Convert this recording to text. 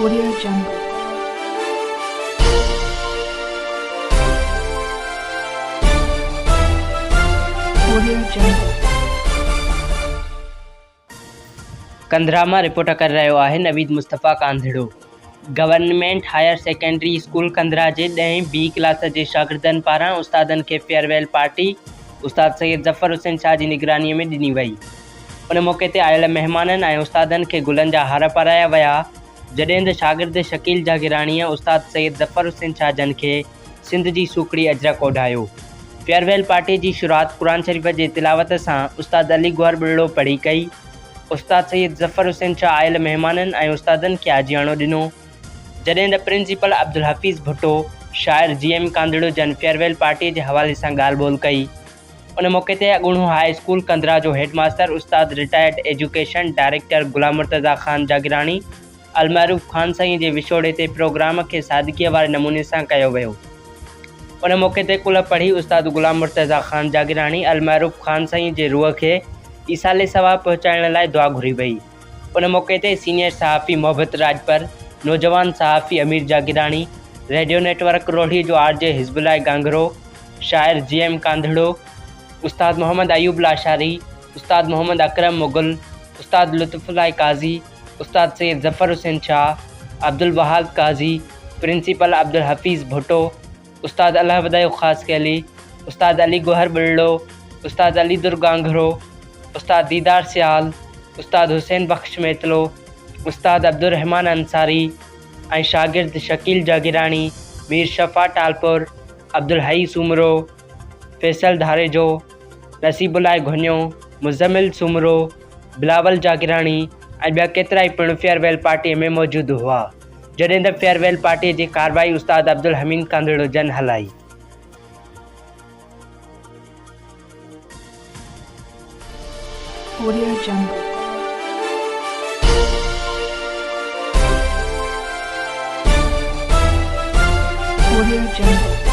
Audio Jungle. Audio Jungle. कंधरा में report कर रहो है Naveed Mustafa Kandhro. Government higher secondary school Kandhra के 10वीं बी क्लास के शागिर्दन पारां उस्तादन के फेयरवेल पार्टी उस्ताद सैयद ज़फ़र हुसैन शाह की निगरानी में ॾिनी वई। उन मौके ते आयल मेहमानन ऐं उस्तादन के गुलन जा हार पाराया विया, जॾहिं त शागिर्द शकील जागिराणीअ उस्ताद सैयद ज़फ़र हुसैन शाह जन के सिंध की सूखड़ी अजरक ओढ़ायो। फेयरवेल पार्टी की शुरुआत कुरान शरीफ के तिलावत से उस्ताद अली गौहर बिड़ो पढ़ी कई। उस्ताद सैयद ज़फ़र हुसैन शाह आयल मेहमानन ऐं उस्तादन के आजियाणो ॾिनो, जॾहिं त प्रिंसिपल अब्दुल हफ़ीज़ भुट्टो शायर GM कांधड़ो जन फेयरवेल पार्टी के हवाले से ॻाल्हि ॿोल कई। उन मौके ते अॻूणो हाई स्कूल कंधरा जो हेडमास्टर उस्ताद रिटायर्ड एजुकेशन डायरेक्टर गुलाम मुर्तज़ा ख़ान जागिराणी अलमारूफ़ ख़ान साईं के विछोड़े ते प्रोग्राम के सादगी वाले नमूने से कयो वियो। उन मौके ते कुल पढ़ी उस्ताद गुलाम मुर्तज़ा ख़ान जागिराणी अलमारूफ़ ख़ान साईं के रूह के ईसाले सवाब पहुँचाइण लाइ दुआ घुरी वई। उन मौके ते सीनियर सहाफ़ी मोहब्बत राजपर, नौजवान सहाफ़ी अमीर जागिराणी, रेडियो नेटवर्क रोहड़ी जो RJ हिज़्बुल्लाह गांगरो, शायर GM कांधड़ो, उस्ताद मोहम्मद अयूब लाशारी, उस्ताद मोहम्मद अकरम मुगल, उस्ताद लुत्फ़ुल्लाह काजी, उस्ताद सैयद ज़फ़र हुसैन शाह, अब्दुल वहाब काजी, प्रिंसिपल अब्दुल हफ़ीज़ भुट्टो, उस्ताद अल्लाह वदायो ख़ास कैली, उस्ताद अली गौहर बिड़ो, उस्ताद अली दुर्गांगरो, उस्ताद दीदार सियाल, उस्ताद हुसैन बख्श मेतलो, उस्ताद अब्दुल रहमान अंसारी ऐं शागिर्द शकील जागिराणी, मीर शफ़ा टालपुर, अब्दुल हई सुमरो, फैसल धारेजो, नसीबुल्लाह घुन्यो, मुज़म्मिल सुमरो, बिलावल जागिराणी ऐं ॿिया केतिरा ई पिणु फेयरवेल पार्टी में मौजूद हुआ, जॾहिं त फेयरवेल पार्टी की कार्रवाई उस्ताद अब्दुल हमीद कांधड़ो जन हलाई। Audio Jungle. Audio Jungle.